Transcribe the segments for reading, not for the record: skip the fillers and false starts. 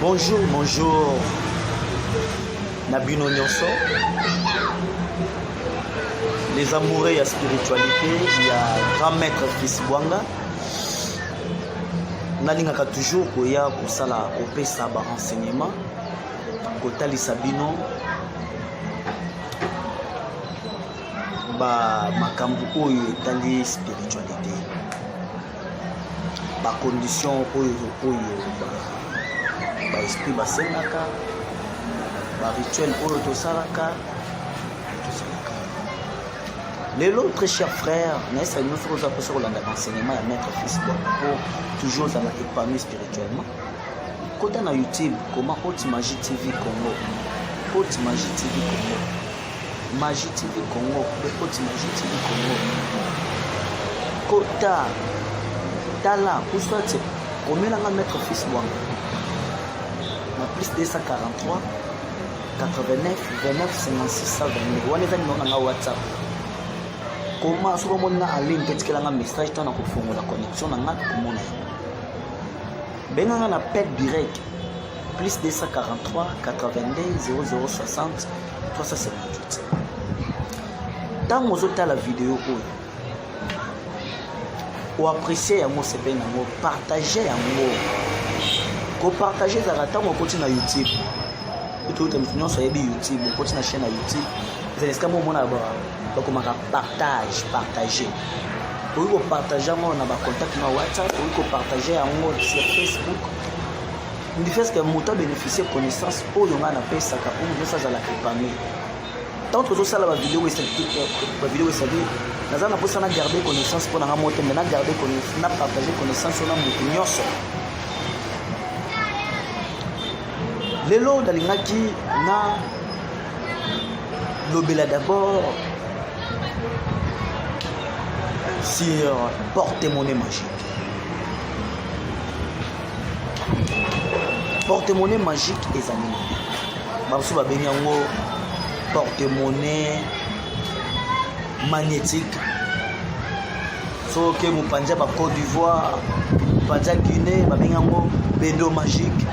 Bonjour, bonjour. Nabino Nyonso. Les amoureux et la spiritualité, il y a grand maître Fils Bwanga. Nalingaka toujours koya kosala kopesa ba renseignement kotalisa bino ba makambo oyo etali spiritualité ba condition oyo ba esprit basengaka ba rituel oyo tosalaka. Lelo, très cher frère, nous faisons l'enseignement à Maître Fils Bwanga pour toujours épanouir spirituellement. Quand on a YouTube, comment Haute Magie TV Congo, Haute Magie TV Congo, Magie TV Congo, Haute Magie TV Congo. Kota, Tala, pour soit combien on a Maître Fils Bwanga? On a plus de 243, 89, 29, 56, 29. On est dans WhatsApp. Comment ce moment là en ligne peut-être qu'il y a un message dans la connexion dans la commune. Ben on a appel direct plus 243 82 0060 358. Dans mon autre la vidéo ou apprécier à moi c'est bien à moi partager à moi ko partager ça rata moi continue na YouTube tout le monde sur YouTube continue na chaîne à YouTube c'est ce que moi on a donc on partager oui on partager moi on a ba contact na WhatsApp oui on partager en mode sur Facebook il fait que moi t'as bénéficié connaissance au yonga na pesa ka pour ça la épargner tant que ça la vidéo est la vidéo est ça dit naza na posa na garder connaissance pour na moto mais na garder connaissance na partager connaissance na mutu nyonso lelo dalingaki na lobela d'abord sur porte-monnaie magique. Porte-monnaie magique et amis. Babso babeni yango porte-monnaie magnétique. So que mon Panja ba Côte d'Ivoire, Panja Guinée, babeni yango bendo magique.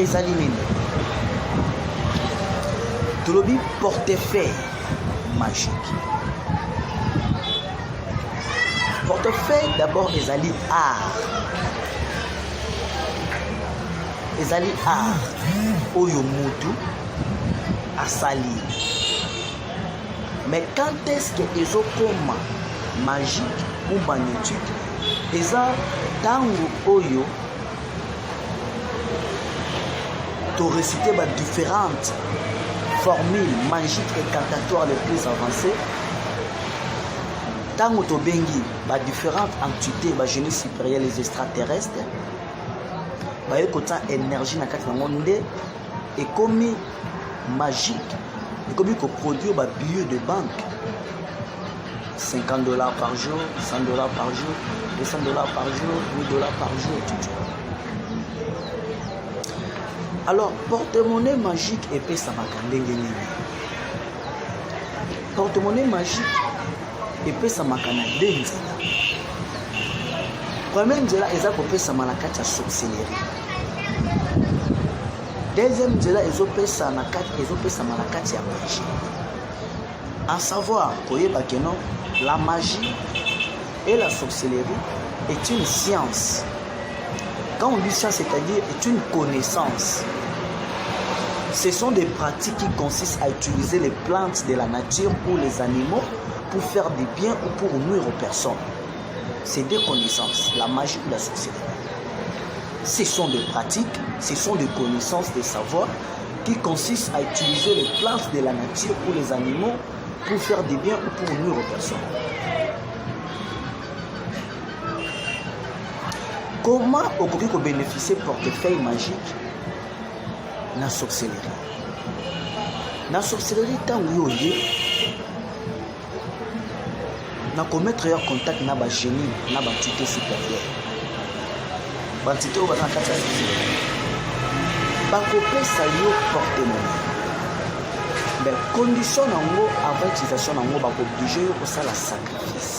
Ezali nini? Tolobi portefeuille magique. Portefeuille d'abord ezali art. Ezali art. Oyo mutu asali. Mais quand est-ce que ezokoma magique ou magnétique? Eza tango oyo to réciter ba différentes formules magiques et cantatoires les plus avancées. Tango to bengi ba différentes entités ba génie supérieur les extraterrestres ba yekota énergie na kati na monde et comme magique et comme ko produire ba billets de banque $50 par jour, $100 par jour, $200 par jour, $1000 par jour, tout. Alors, porte-monnaie magique et puis ça m'a gagné. Porte-monnaie magique et puis ça m'a gagné. Première nzela eza kopesa malakati ya sorcellerie. Deuxième nzela ezopesa na kati ezopesa malakati ya magie. À savoir koyeba que non, la magie et la sorcellerie est une science. Quand on dit science, c'est-à-dire est une connaissance. Ce sont des pratiques qui consistent à utiliser les plantes de la nature ou les animaux pour faire du bien ou pour nuire aux personnes. C'est des connaissances, la magie ou la sorcellerie. Ce sont des pratiques, ce sont des connaissances, des savoirs qui consistent à utiliser les plantes de la nature ou les animaux pour faire du bien ou pour nuire aux personnes. Comment on peut bénéficier de portefeuille magique dans la sorcellerie? Dans la sorcellerie, tant où il y a commettre un contact avec un génie, avec une entité supérieure. L'entité où il y a une sorcellerie. Il ça y porte-monnaie. Mais condition avant l'utilisation, il faut obligé de faire le sacrifice.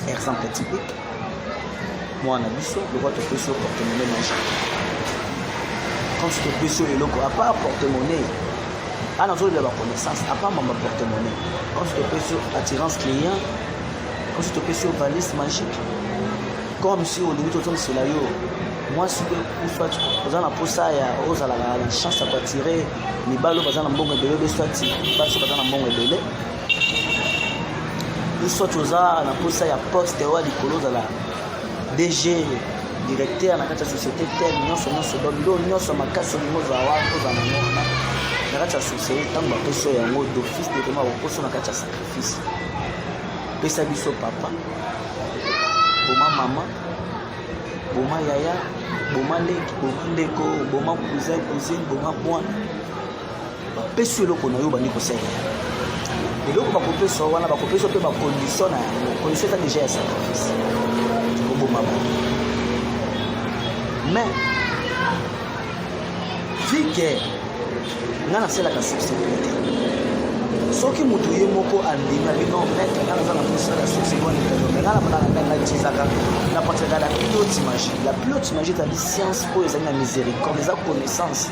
exemple typique moi na biso le roi te peut sur porte-monnaie magique quand tu te peux sur le loco à part porte-monnaie à notre de la connaissance à part ma porte-monnaie quand tu te peux sur attirance client quand tu te peux sur valise magique comme si au début de ton solario moi ce que une fois vous en pour ça ya aux à la chance à tirer les balles aux en bon belé de soit pas sur dans bon belé une soit aux à pour ça ya poste ou à l'écolo de la DG directeur na kati société telle nyonso dondo nyonso makasi ngo za wako za mona na kati société tamba peso yango d'office de tema okoso na kati sacrifice pesa biso papa boma mama boma yaya boma ndeko boma cousine boma bwana peso eloko na yo bani kosala eloko bakopeso wana bakopeso pe ba condition na condition ta déjà ya sacrifice mais vu que ngana sela ka subsidiarité soki mutu ye moko andinga bino maître ngana za na posa la société mais ngana bana na tizaka na partir de la plus haute image c'est la science pour les amis miséricorde les connaissances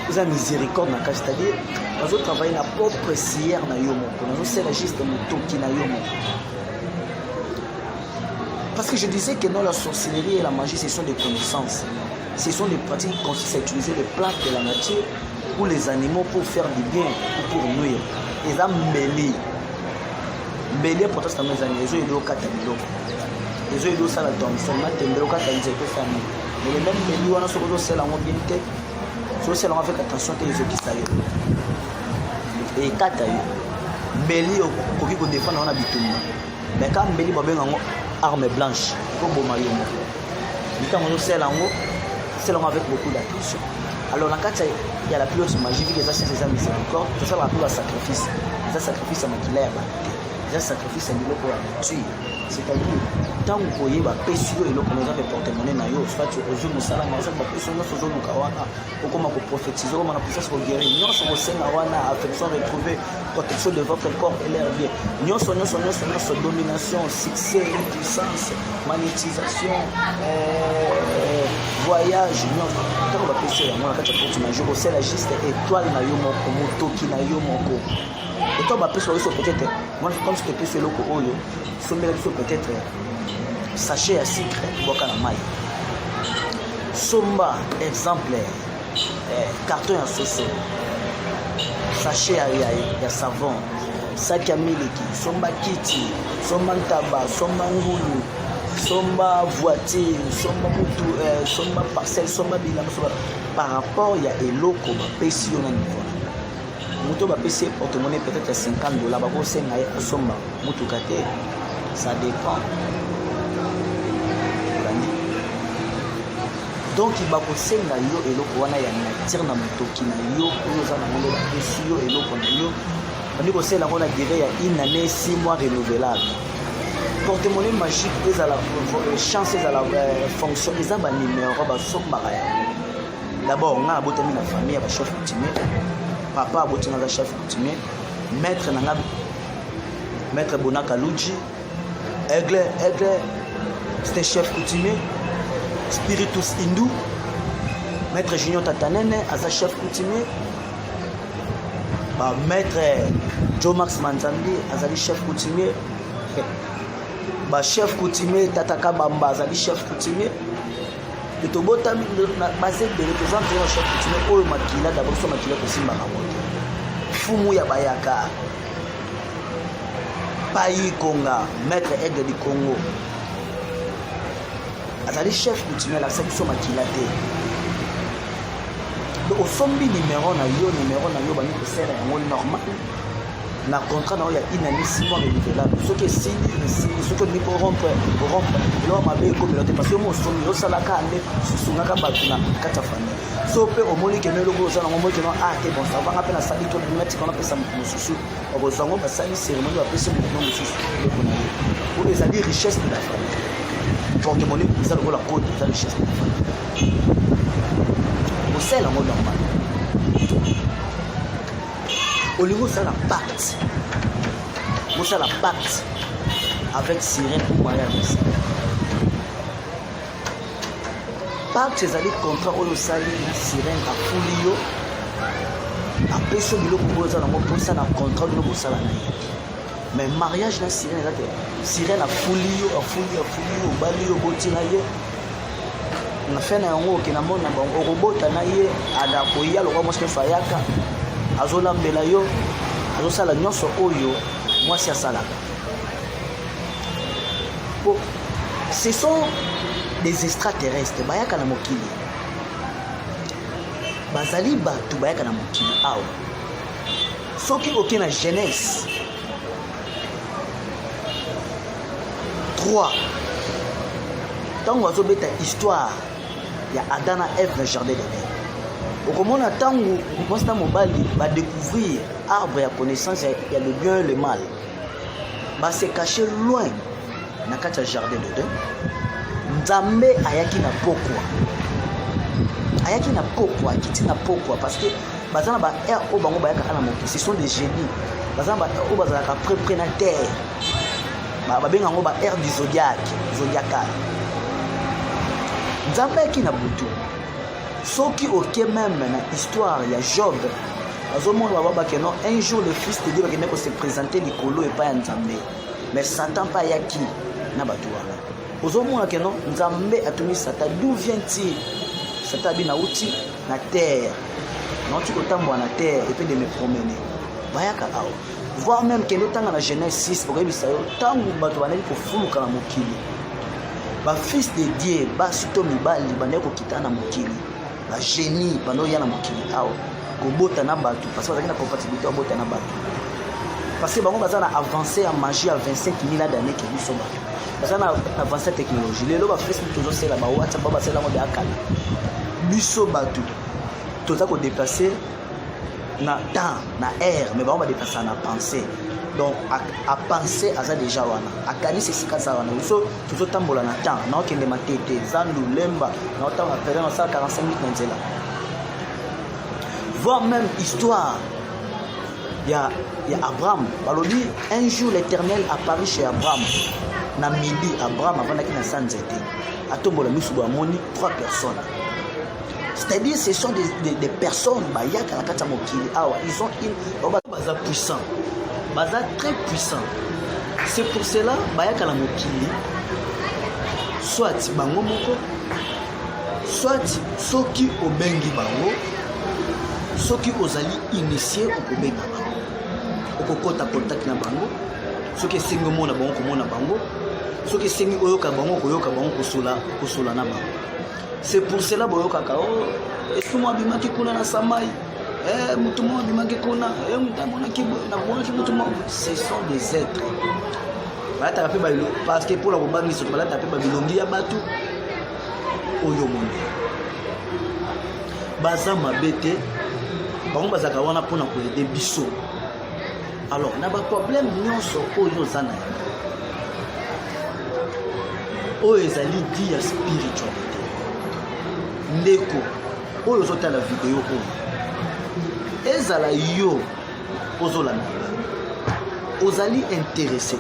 les amis miséricorde na cas c'est-à-dire nous travailler na propre sière na yo moko nous c'est juste mutoki na yo moko. Parce que je disais que non, la sorcellerie et la magie, ce sont des connaissances. Ce sont des pratiques qui consistent à utiliser les plantes de la nature ou les animaux pour faire du bien ou pour nuire. Et ça, mêlé. Mêlé, pourtant, c'est mes amis. Ils ont eu au catamilo. Ils ont eu au salaton. Ils sont maintenant au catalysé que famille. Mais les mêmes mêlés, on a sur le ciel en bien tête. Sur le ciel, on a fait attention que les autres qui savent. Et katayo. Mêlé, au qui défend, on a bitoum. Mais quand mêlé, on a arme blanche pour bomber le monde. Du temps où c'est là avec beaucoup d'attention. Alors dans le il y a la plus haute magie qui est assez miséricorde. C'est ça la plus sacrifice. C'est sacrifice à maquiller. C'est sacrifice à l'eau pour la nature. C'est-à-dire tant que vous voyez bah pécio et l'eau pour nous avoir porte-monnaie na yo soit au jour musala mais ça bah pécio nous faisons nous kawana ou comment qu'on prophétise ou comment on a poussé sur guérir nous sommes au sein wana affection retrouver protection de votre corps et l'air bien nous sommes domination succès puissance monétisation voyage nous tant que pécio ya moi quand tu imagines au c'est la juste étoile na yo moko motoki na yo moko et toi bah pécio peut-être moi comme je te pécio loko oyo peut-être sachet à sucre boka na maille somba exemple carton à sauce sachet à savon sac à miliki somba kiti somba tabac somba ngulu somba voiture somba mutu somba parcelle somba bilan par rapport il y a eloko ba pesi na niveau muto ba pesi porte-monnaie peut-être à $50 ba ko senga ya somba mutu kate. Ça dépend. Donc il va poser na yo eloko wana ya nature na motoki na yo oyo za na monde ba pesi yo eloko na yo on dit que c'est la on a durée ya une année 6 mois renouvelable. Porte-monnaie magique est à la chance à la fonction des aba numéro ba somba ya. D'abord on a botami na famille ba chef coutumier. Papa botina za chef coutumier. Maître Bonaka Luigi. Aigle, c'était chef coutumier. Spiritus hindou. Maître Junior Tatanene, Asa chef coutumier. Maître Joe Max Manzambi, Azali chef coutumier. Chef coutumier Tataka Bamba, Azali chef coutumier. Et tout beau temps, basé de représenter un chef coutumier. Oh, Makila, d'abord, son Makila aussi Maramoto. Fumu Yabayaka. Payi Konga, maître Aigle du Congo. Azali chef coutumier la section Makilate. Donc au sombi numéro na yo bani ko sera yango normal. Na contrat na ya une année 6 mois renouvelable. Ce qui est signe, ce que ni pour rompre. Lo mabe ko melote parce que mo sombi yo sala ka ande susungaka batuna kata famille. So pe o moni ke meloko za na mo ke no te bon ça va appeler la salle to na mati ko na pesa mo susu. O zango ba sali cérémonie ba pesa mo susu. Pour les alliés richesse de la famille. Porte-monnaie ça le la côte ça richesse de la famille. Au sel en mode normal. Au niveau ça la pacte. Moi ça la pacte. avec sirène pour mariage na sirène. Pacte ezali contrat oyo sali na sirène afuli yo apesi biloko boza nango mposa na contrat oyo bosala na ye. Mais mariage na sirène eza te sirène afuli yo obali yo boti na ye na fe na yango okena mona bango okobota na ye ada koya lokwa mwasi mpe ayaka azolambela yo azosala nyonso oyo mwasi asalaka. Bon, ce sont des extraterrestres bayaka na mokili bazali bato bayaka na mokili awa soki oke na Genèse 3 ntango azobeta histoire ya Adam na Ève na jardin d'Éden okomona ntango mwasi na mobali badécouvrir arbre ya connaissance ya le bien et le mal base caché loin na kati ya jardin d'Éden. Nzambe ayaki na pokwa akiti na pokwa parce que bazana ba air o bango bayaka na mokili ce sont des génies bazana ba o bazalaka près na terre babenga ngo ba air du zodiacal. Nzambe ayaki na butu soki oke même na histoire ya Job azomona babaki non un jour le fils de Dieu va se présenter likolo epai ya Nzambe mais Satan pa yaki na batu wana ozomona ke non Nzambe atumi Satan d'où vient-il Satan abina uti na terre non tu kotambola na terre et puis de me promener bayaka awa voir même que notanga na Genèse 6 okebisa yo tangu bato baneli kofuluka na mokili ba fils de Dieu basi to mibali bandeko kokita na mokili ba génie bando ya na mokili awa kobota na bato parce que bazaki na compatibilité obota na bato parce que bango baza na avancé en magie à 25 000 d'années ke biso bato baza na avancé technologie lelo ba Facebook tozosela ba WhatsApp basela ngo de akala biso bato toza ko déplacer na temps na air mais bango ba déplacer na pensée donc à penser aza déjà wana akani sesika za wana so tozotambola na temps na okende matete zandu lemba na otanga période na 45 minutes na nzela voir même histoire il y a Abraham balobi un jour l'Éternel apparut chez Abraham na midi Abraham avant d'aller na sanzete atombola misu ba moni 3 personnes c'est-à-dire ce sont des personnes bayaka na kata mokili awa ils ont une baza puissant baza très puissant c'est pour cela bayaka na mokili soit bango moko soit soki obengi bango soki ozali initié okobenga bango okokota contact na bango soki esengi omona bango komona bango soki esengi oyoka bango koyoka bango kosola na bango. C'est pour cela boyokaka oh est-ce moi bimaki kuna na samai mutu mo bimaki kuna mutamona kibo na bona kibo mutu ce sont des êtres bata pe bailo parce que pour la bobangi so bata pe babilongi ya batu oyo monde baza mabete bango bazaka wana pona ko aider biso. Alors na ba problème nyonso oyo zana oyo ezali dia spiritualité ndeko oyo zotala video oyo ezala yo ozolanda ozali intéressé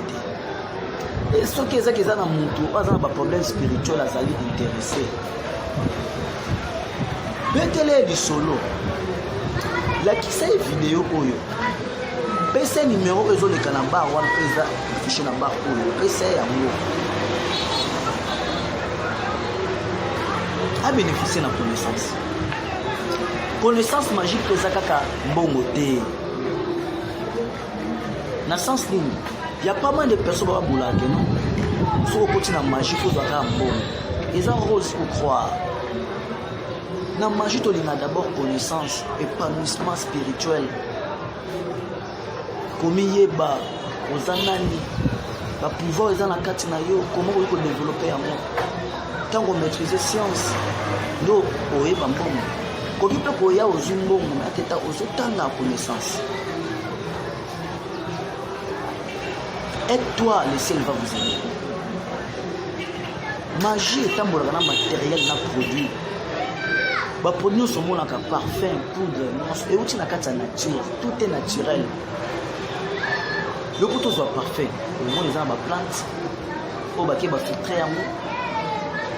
te et soki ezaki eza na mutu aza na ba problème spirituel azali intéressé betele lisolo lakisa video oyo pesa numéro ezoleka na bar wana pesa fiche na bar oyo pesa yango a bénéficier de la connaissance magique que Zakaka mbongo te na sens ligne il y a pas mal de personnes qui boula que non sur côté na magie pour Zakaka mbongo ils ont rose pour croire na magie to linga d'abord connaissance épanouissement spirituel komiyeba ozanani ba pouvoir ils ont la carte na yo comment on peut développer amour tant qu'on maîtriser science ndo oyeba mbongo koki pe koya ozwi mbongo na teta ozotanga connaissance aide-toi le ciel va vous aider magie etambolaka na matériel na produit baproduit nyonso omonaka parfum poudre nyonso euti na kati ya nature tout est naturel loko tozwa parfum omona eza na baplante au baquet va filtrer en nous.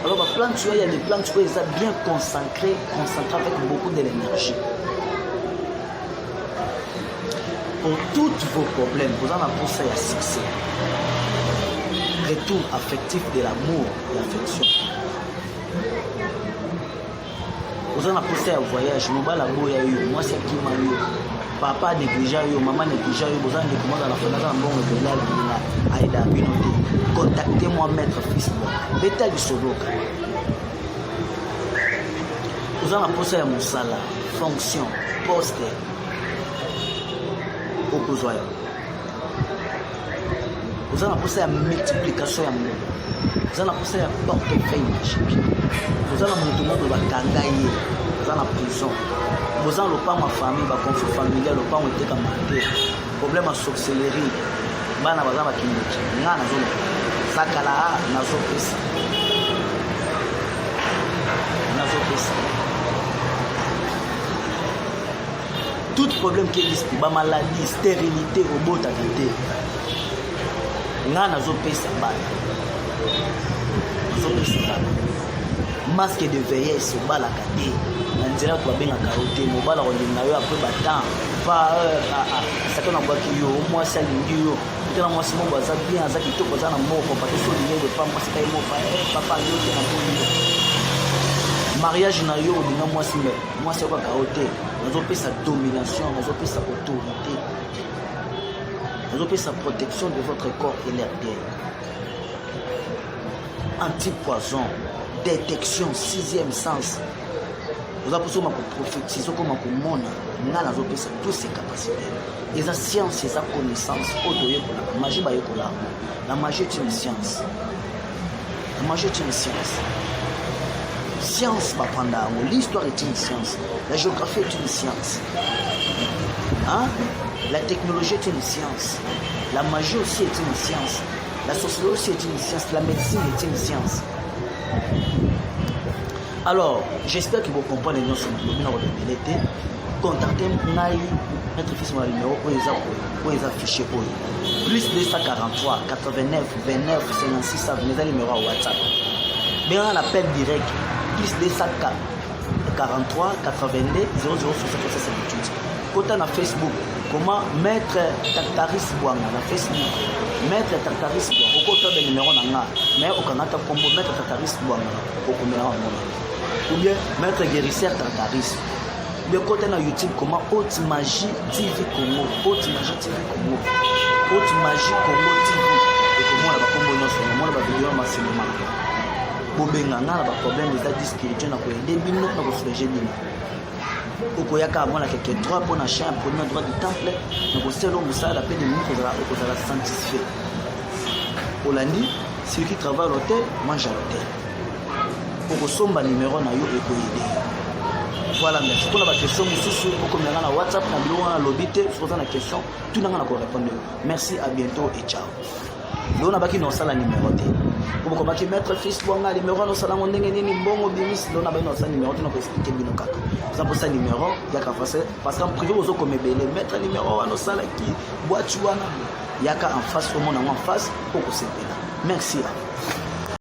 Alors la plante, il y a des plantes qui sont bien concentrées avec beaucoup de l'énergie. Pour tous vos problèmes, vous en avez pour ça à succès. Retour affectif de l'amour et l'affection. Vous en avez pour ça à voyage. Moi c'est qui m'a eu. Papa négligea yo, maman négligea yo. Vous en avez comment dans la fenêtre en bon Aïda Binoté. Contactez-moi maître fils. Beta du Sodoka. Vous en avez pour ça à Moussala. Fonction, poste. Vous avez posé la multiplication de l'amour. Vous avez posé la portefeuille magique. Vous avez montré le monde de la kangaïe. Vous avez la prison. Vous avez le pas ma famille, le conflit familial, le pas mon été comme problème à sorcellerie. Bana bazama kiniki. Nga nazo sakala nazo pesa. Nazo pesa. Tout problème qui existe, maladie, stérilité, robot, talité. Nga nazo pesa bana. Nazo pesa bana. Masque de vieillesse au bal à cadet. On dirait que bien à carotter, mon bal on dit après battant. Pas ça qu'on a voit qui yo, moi ça l'indio. Peut-être moi c'est mon bazar bien, ça qui tout bazar na mort pour pas que sur l'idée de pas moi c'est pas mon papa yo qui na pour mariage na yo dinga moi c'est quoi carotter. Nous avons sa domination, nous avons sa autorité, nous avons sa protection de votre corps et l'air d'air. Anti-poison, détection, sixième sens. Nous avons besoin de prophétiser comme un monde. Nous avons besoin de toutes ces capacités. Et la science, c'est sa connaissance. La magie, la magie est une science. La magie est une science. Science, l'histoire est une science. La géographie est une science. Hein? La technologie est une science. La magie aussi est une science. La sociologie aussi est une science. La médecine est une science. Alors, j'espère que vous comprenez bien ce que vous contactez-moi, notre fils mon numéro pour les afficher. Plus 243 89 29 56 ça venez dans le numéro WhatsApp. Mais on appel direct. Plus 243 82 0067. Côté na Facebook, comment mettre Tartaris Bouanga na Facebook. Mettre Tartaris Bouanga. Au côté de numéro nanga, mais au Canada combo mettre Tartaris Bouanga au numéro ou bien mettre guérisseur Tartaris. Le côté na YouTube comment Haute Magie TV Congo, Haute Magie TV Congo, Haute Magie Congo TV. Et comment la combo non seulement moi la vidéo ma cinéma. Bobenga na ba problème des adultes spirituels na ko aider bino na ko soulager bino. Okoyaka amona quelques droits pour na chien pour droit du temple na ko selo musala pe de minutes za la sanctifier. Olandi celui qui travaille à l'hôtel mange à l'hôtel. Pour somba numéro na yo eko aider. Voilà, merci. Pour la question, pour la WhatsApp, na l'obité, si vous avez une question, tout le monde va répondre. Merci, à bientôt et ciao. Nous avons un numéro. Pour que mettre fils pour un numéro, nous avons un numéro. Nous avons un numéro. Nous avons un numéro. Parce qu'en privé, vous avez mettre un numéro. Nous avons un numéro. Il y a en face, au monde en face, pour que c'est bien. Merci.